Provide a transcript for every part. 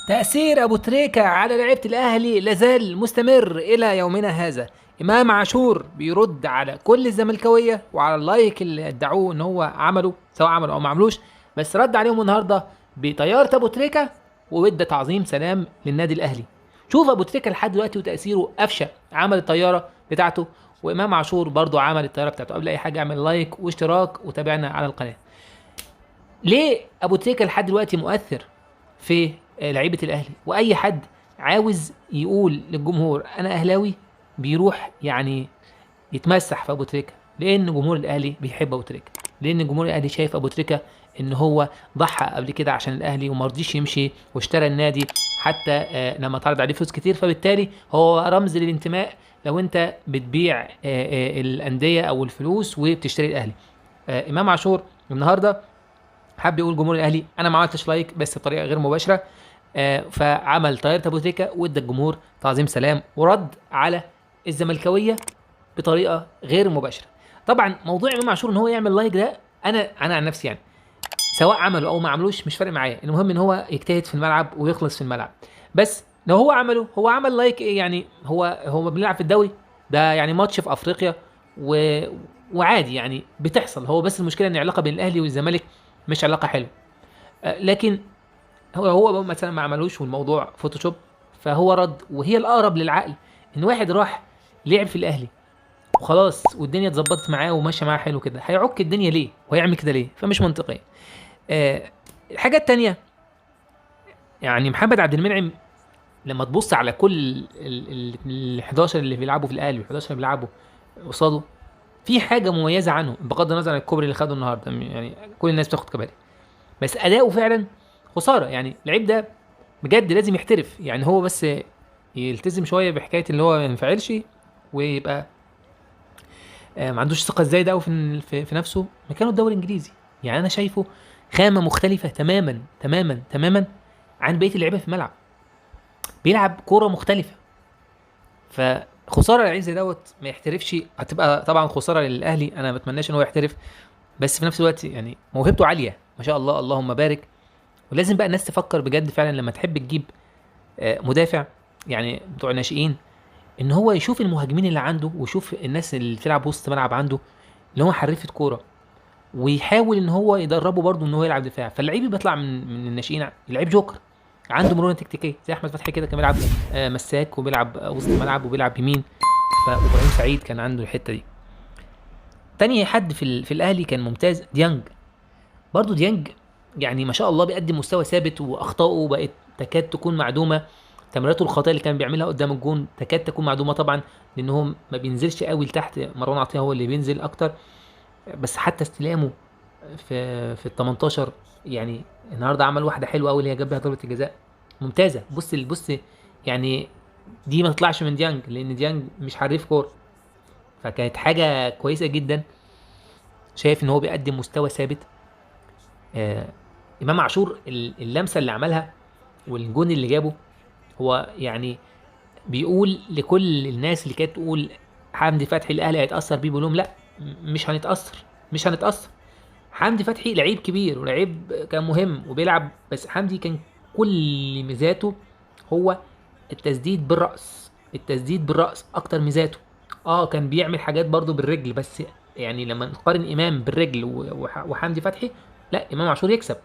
تأثير أبو تريكة على لعيبة الأهلي لازال مستمر إلى يومنا هذا. إمام عاشور بيرد على كل الزملكاوية وعلى اللايك اللي ادعوه إن هو عمله، سواء عمله أو ما عملوش، بس رد عليهم النهاردة بطيارة أبو تريكة وودى تعظيم سلام للنادي الأهلي. شوف أبو تريكة لحد دلوقتي وتأثيره أفشى، عمل الطيارة بتاعته، وإمام عاشور برضو عمل الطيارة بتاعته. قبل أي حاجة اعمل لايك واشتراك وتابعنا على القناة. ليه ابو تريكه لحد دلوقتي مؤثر في لعيبه الاهلي؟ واي حد عاوز يقول للجمهور انا اهلاوي بيروح يعني يتمسح في ابو تريكه، لان جمهور الاهلي بيحب ابو تريكه، لان جمهور الاهلي شايف ابو تريكه ان هو ضحى قبل كده عشان الاهلي وما رضيش يمشي واشترى النادي حتى لما اتعرض عليه فلوس كتير، فبالتالي هو رمز للانتماء. لو انت بتبيع الانديه او الفلوس وبتشتري الاهلي. امام عاشور النهارده حب يقول جمهور الاهلي انا ما عملتش لايك بس بطريقه غير مباشره. فعمل طياره ابو تريكه وادى الجمهور تعظيم سلام ورد على الزملكاويه بطريقه غير مباشره. طبعا موضوع امام عاشور ان هو يعمل لايك ده، انا عن نفسي يعني سواء عمله او ما عملوش مش فارق معايا، المهم ان هو يجتهد في الملعب ويخلص في الملعب. بس لو هو عمله، هو عمل لايك ايه يعني؟ هو بيلعب في الدوري ده يعني ماتش في افريقيا و... وعادي يعني بتحصل. هو بس المشكله ان العلاقه بين الاهلي والزمالك مش علاقه حلوه. لكن هو مثلا ما عملوش والموضوع فوتوشوب، فهو رد وهي الاقرب للعقل ان واحد راح لعب في الاهلي وخلاص والدنيا اتظبطت معاه وماشيه معاه حلو كده، هيعك الدنيا ليه وهيعمل كده ليه؟ فمش منطقي. الحاجه التانيه، يعني محمد عبد المنعم لما تبص على كل ال 11 اللي بيلعبوا في الاهلي وال 11 اللي بيلعبوا قصاده، في حاجه مميزه عنه بغض النظر عن الكوبري اللي خده النهارده، يعني كل الناس بتاخد كباري، بس اداؤه فعلا خساره. يعني اللعيب ده بجد لازم يحترف، يعني هو بس يلتزم شويه بحكايه اللي هو ما ينفعلش ويبقى ما عندوش ثقه زايده قوي في نفسه. مكانه الدوري الانجليزي، يعني انا شايفه خامه مختلفه تماما تماما تماما عن بقيه اللعيبه في الملعب، بيلعب كوره مختلفه. فخساره لعيب زي دوت ما يحترفش، هتبقى طبعا خساره للاهلي. انا ما بتمناش ان هو يحترف، بس في نفس الوقت يعني موهبته عاليه ما شاء الله اللهم بارك. ولازم بقى الناس تفكر بجد فعلا لما تحب تجيب مدافع، يعني بتوع الناشئين، ان هو يشوف المهاجمين اللي عنده ويشوف الناس اللي بتلعب وسط ملعب عنده اللي هو حريفه كوره، ويحاول ان هو يدربه برضه ان هو يلعب دفاع. فاللعيب اللي بيطلع من الناشئين لعيب جوكر، عنده مرونه تكتيكيه زي احمد فتحي كده، كان بيلعب مساك وبيلعب وسط ملعب وبيلعب يمين. فابراهيم سعيد كان عنده الحته دي. تاني حد في الاهلي كان ممتاز ديانج، برضه ديانج يعني ما شاء الله بيقدم مستوى ثابت، واخطائه بقت تكاد تكون معدومه. تمريراته الخاطئه اللي كان بيعملها قدام الجون تكاد تكون معدومه طبعا، لان هو ما بينزلش قوي لتحت، مروان عطيه هو اللي بينزل اكتر. بس حتى استلامه في ال 18، يعني النهارده عمل واحده حلوه قوي اللي هي جاب بيها ضربه الجزاء ممتازه. بص يعني دي ما تطلعش من ديانج لان ديانج مش حريف كوره، فكانت حاجه كويسه جدا. شايف ان هو بيقدم مستوى ثابت. آه امام عاشور اللمسه اللي عملها والجون اللي جابه، هو يعني بيقول لكل الناس اللي كانت تقول حمدي فتحي الاهلي هيتاثر بيه، بيقول لهم لا، مش هنتاثر، مش هنتاثر. حمدي فتحي لعيب كبير ولعيب كان مهم وبيلعب، بس حمدي كان كل ميزاته هو التسديد بالراس، التسديد بالراس اكتر ميزاته. كان بيعمل حاجات برضو بالرجل، بس يعني لما نقارن امام بالرجل وحمدي فتحي، لا، امام عاشور يكسب.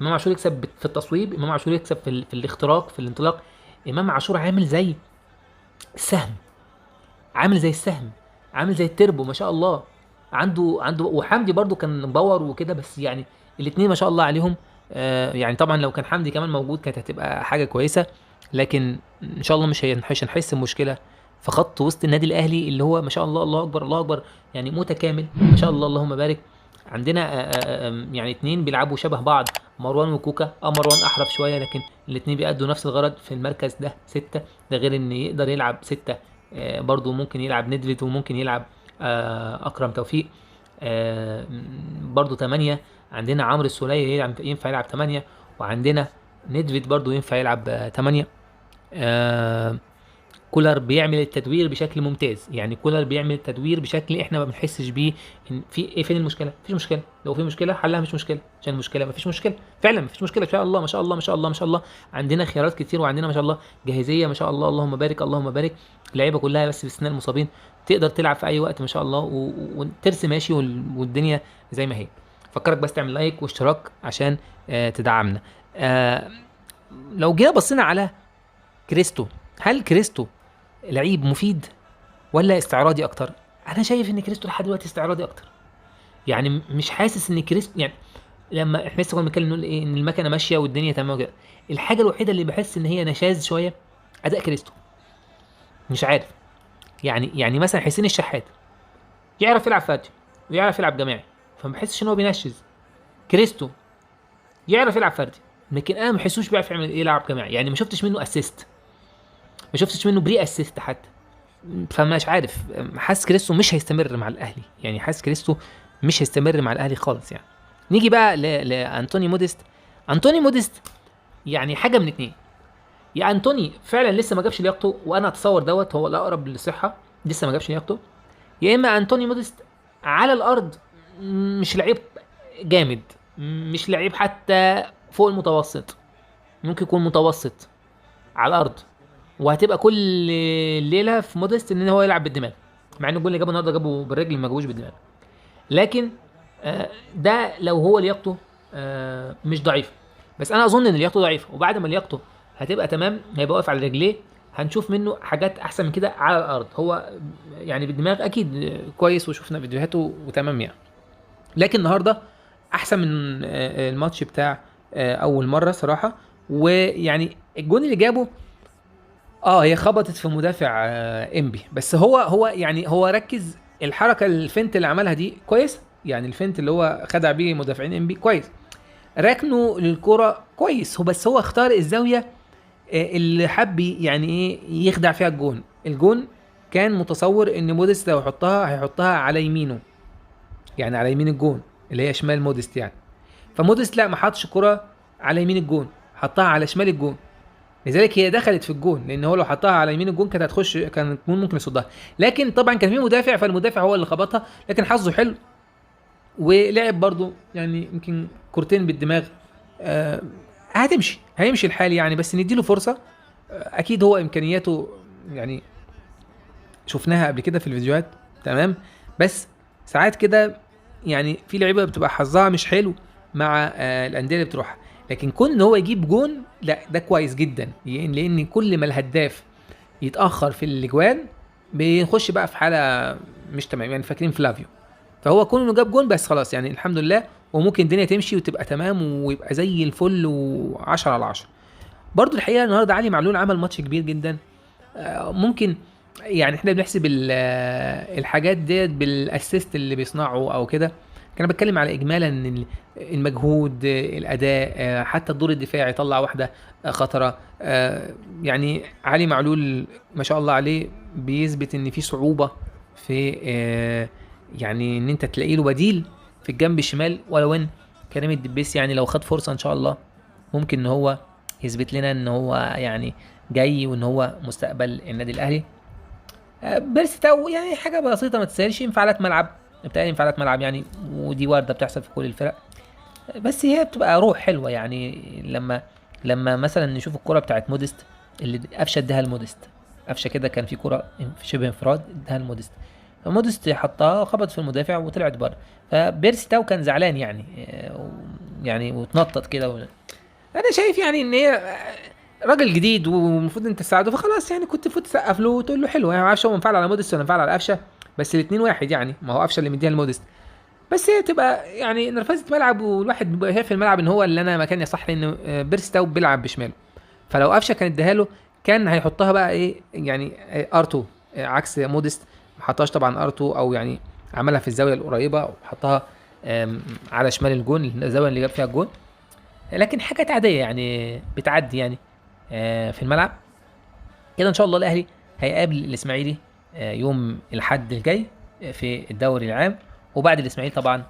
امام عاشور يكسب في التصويب، امام عاشور يكسب في الاختراق، في الانطلاق. امام عاشور عامل زي السهم، عامل زي السهم، عامل زي التربو ما شاء الله. عنده وحمدي برضو كان باور وكده، بس يعني الاثنين ما شاء الله عليهم. يعني طبعا لو كان حمدي كمان موجود كانت هتبقى حاجه كويسه، لكن ان شاء الله مش هنحس بمشكله في خط وسط النادي الاهلي اللي هو ما شاء الله الله اكبر الله اكبر، يعني متكامل ما شاء الله اللهم بارك. عندنا يعني اتنين بيلعبوا شبه بعض، مروان وكوكا. مروان احرف شويه لكن الاتنين بيأدوا نفس الغرض في المركز ده ستة. ده غير ان يقدر يلعب ستة، برضو ممكن يلعب ندفيد وممكن يلعب اكرم توفيق. برضو تمانية. عندنا عمرو السولية ينفع يلعب تمانية، وعندنا ندفيد برضو ينفع يلعب تمانية. كولر بيعمل التدوير بشكل ممتاز، يعني كولر بيعمل التدوير بشكل احنا ما بنحسش بيه. ان في ايه، فين المشكله؟ مفيش مشكله. لو في مشكله حلها مش مشكله، عشان المشكله مفيش مشكله، فعلا مفيش مشكله. ان شاء الله ما شاء الله ما شاء الله ما شاء الله، عندنا خيارات كتير، وعندنا ما شاء الله جاهزيه ما شاء الله، اللهم بارك اللهم بارك. اللعيبه كلها بس باستثناء المصابين تقدر تلعب في اي وقت ما شاء الله، والترس ماشي والدنيا زي ما هي. فكرك بس تعمل لايك واشتراك عشان تدعمنا. آه لو جينا بصينا على كريستو، هل كريستو لعيب مفيد ولا استعراضي اكتر؟ انا شايف ان كريستو لحد دلوقتي استعراضي اكتر. يعني مش حاسس ان كريستو يعني، لما احنا لسه كنا بنتكلم نقول ايه، ان المكنه ماشيه والدنيا تمام وكده، الحاجه الوحيده اللي بحس ان هي نشاز شويه اداء كريستو. مش عارف، يعني مثلا حسين الشحات يعرف يلعب فردي ويعرف يلعب جماعي، فما بحسش ان هو بينشز. كريستو يعرف يلعب فردي، لكن انا ما بحسوش بيعرف يعمل ايه، يلعب جماعي. يعني ما شفتش منه اسيست، ما شفتش منه بري اسيست حتى. فمش عارف، حاسس كريستو مش هيستمر مع الاهلي، يعني حاسس كريستو مش هيستمر مع الاهلي خالص يعني. نيجي بقى لانتوني موديست. انتوني موديست يعني حاجه من اتنين، يا انتوني فعلا لسه ما جابش لياقته، وانا اتصور دوت هو الاقرب للصحه، لسه ما جابش لياقته، يا اما انتوني موديست على الارض مش لعيب جامد، مش لعيب حتى فوق المتوسط، ممكن يكون متوسط على الارض، وهتبقى كل ليله في موديست ان هو يلعب بالدماغ، مع ان الجول اللي جابه النهارده جابه بالرجل ما جابوش بالدماغ. لكن ده لو هو لياقته مش ضعيفه، بس انا اظن ان لياقته ضعيفه، وبعد ما لياقته هتبقى تمام هيبقى واقف على رجليه، هنشوف منه حاجات احسن من كده على الارض. هو يعني بالدماغ اكيد كويس، وشفنا فيديوهاته وتمام يعني. لكن النهارده احسن من الماتش بتاع اول مره صراحه. ويعني الجون اللي جابه هي خبطت في مدافع انبي، بس هو يعني هو ركز، الحركه الفنت اللي عملها دي كويس، يعني الفنت اللي هو خدع بيه مدافعين انبي كويس، ركنه للكرة كويس، هو بس هو اختار الزاويه اللي حب يعني ايه يخدع فيها الجون كان متصور ان موديست لو يحطها هيحطها على يمينه، يعني على يمين الجون اللي هي شمال موديست يعني. فموديست لا، ما حطش كرة على يمين الجون، حطها على شمال الجون، لذلك هي دخلت في الجون، لان هو لو حطها على يمين الجون كانت هتخش، كان الجون ممكن يصدها. لكن طبعا كان في مدافع، فالمدافع هو اللي خبطها، لكن حظه حلو ولعب برضو يعني يمكن كورتين بالدماغ. آه هيمشي الحال يعني، بس نديله فرصة. اكيد هو امكانياته يعني شفناها قبل كده في الفيديوهات، تمام. بس ساعات كده يعني في لعيبه بتبقى حظها مش حلو مع الانديه اللي بتروحها، لكن كون ان هو يجيب جون لا ده كويس جدا، لان كل ما الهداف يتاخر في الاجوان بنخش بقى في حاله مش تمام، يعني فاكرين فلافيو. فهو كون انه جاب جون بس خلاص يعني الحمد لله، وممكن الدنيا تمشي وتبقى تمام ويبقى زي الفل و10 على 10. برضو الحقيقه النهارده علي معلول عمل ماتش كبير جدا. ممكن يعني احنا بنحسب الحاجات ديت بالاسيست اللي بيصنعه او كده، كان بتكلم على اجمالا ان المجهود، الاداء، حتى الدور الدفاعي طلع واحده خطره. يعني علي معلول ما شاء الله عليه بيثبت ان في صعوبه في يعني ان انت تلاقي له بديل في الجنب الشمال، ولو ان كريم الدبيس يعني لو خد فرصه ان شاء الله ممكن ان هو يثبت لنا ان هو يعني جاي، وان هو مستقبل النادي الاهلي. بيرسي تاو يعني حاجه بسيطه ما تسالش، انفعالات ملعب، بتاعي انفعالات ملعب يعني، ودي وارده بتحصل في كل الفرق، بس هي بتبقى روح حلوه يعني. لما مثلا نشوف الكره بتاعت موديست اللي قفشه اداها لموديست، قفشه كده كان في كره في شبه انفراد اداها لموديست، فموديست حطها خبط في المدافع وطلعت بره، فبيرسي تاو كان زعلان يعني، يعني وتنطط كده انا شايف يعني ان هي راجل جديد والمفروض انت تساعده، فخلاص يعني كنت المفروض تسقف له وتقول له حلو، يعني ما اعرفش هو منفعل على موديست ولا منفعل على قفشه، بس الاثنين واحد يعني، ما هو قفشه اللي مديها لموديست. بس هي تبقى يعني نرفزه ملعب، والواحد بيبقى شايف في الملعب ان هو اللي انا مكاني صح، لان بيرستاو بيلعب بشماله، فلو قفشه كان اداها له كان هيحطها بقى ايه يعني ار2، عكس موديست ما حطهاش طبعا ار2، او يعني عملها في الزاويه القريبه وحطها على شمال الجون، الزاويه اللي جاب فيها الجون، لكن حاجات عاديه يعني بتعدي يعني في الملعب كده. ان شاء الله الاهلي هيقابل الاسماعيلي يوم الاحد الجاي في الدوري العام، وبعد الاسماعيلي طبعا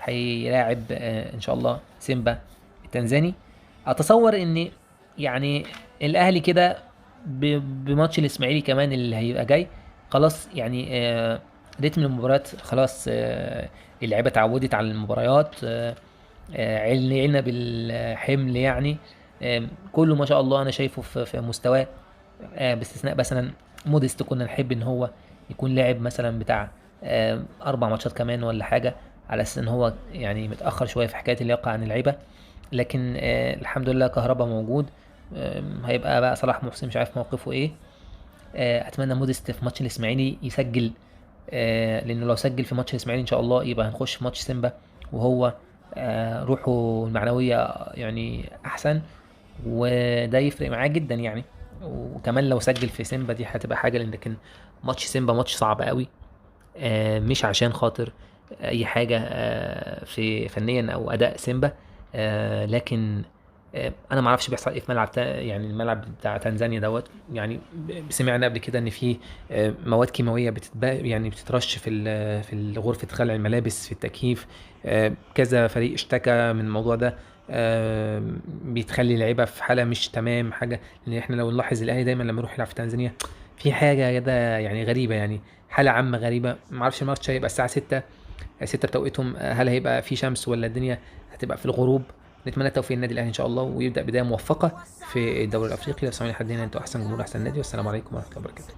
هيلاعب ان شاء الله سيمبا التنزاني. اتصور ان يعني الاهلي كده بماتش الاسماعيلي كمان اللي هيبقى جاي. خلاص يعني ريتم المباريات خلاص، اللعيبه اتعودت على المباريات، علينا بالحمل يعني. كله ما شاء الله انا شايفه في مستواه، باستثناء مثلا موديست كنا نحب ان هو يكون لاعب مثلا بتاع 4 ماتشات كمان ولا حاجه، على اساس ان هو يعني متاخر شويه في حكايه اللياقه عن اللعيبه. لكن الحمد لله كهربا موجود. هيبقى بقى صلاح محسن مش عارف موقفه ايه. اتمنى موديست في ماتش الاسماعيلي يسجل، لانه لو سجل في ماتش الاسماعيلي ان شاء الله يبقى هنخش في ماتش سيمبا وهو روحه المعنويه يعني احسن، وده يفرق معاه جدا يعني. وكمان لو سجل في سيمبا دي هتبقى حاجه، لكن ماتش سيمبا ماتش صعب قوي. مش عشان خاطر اي حاجه في فنيا او اداء سيمبا، لكن انا ما اعرفش بيحصل ايه في ملعب يعني الملعب بتاع تنزانيا دوت يعني. سمعنا قبل كده ان في مواد كيماويه يعني بتترش في غرفه خلع الملابس في التكييف. كذا فريق اشتكى من الموضوع ده. بيتخلي اللعيبه في حاله مش تمام حاجه. لان احنا لو نلاحظ الاهلي دايما لما يروح يلعب في تنزانيا في حاجه كده يعني غريبه، يعني حاله عامه غريبه. ما اعرفش الماتش هيبقى الساعه 6، 6 بتوقيتهم، هل هيبقى في شمس ولا الدنيا هتبقى في الغروب؟ نتمنى التوفيق للنادي الاهلي ان شاء الله، ويبدا بدايه موفقه في الدوري الافريقي. لو سامعين حد هنا، انتوا احسن جمهور احسن نادي، والسلام عليكم ورحمه الله وبركاته.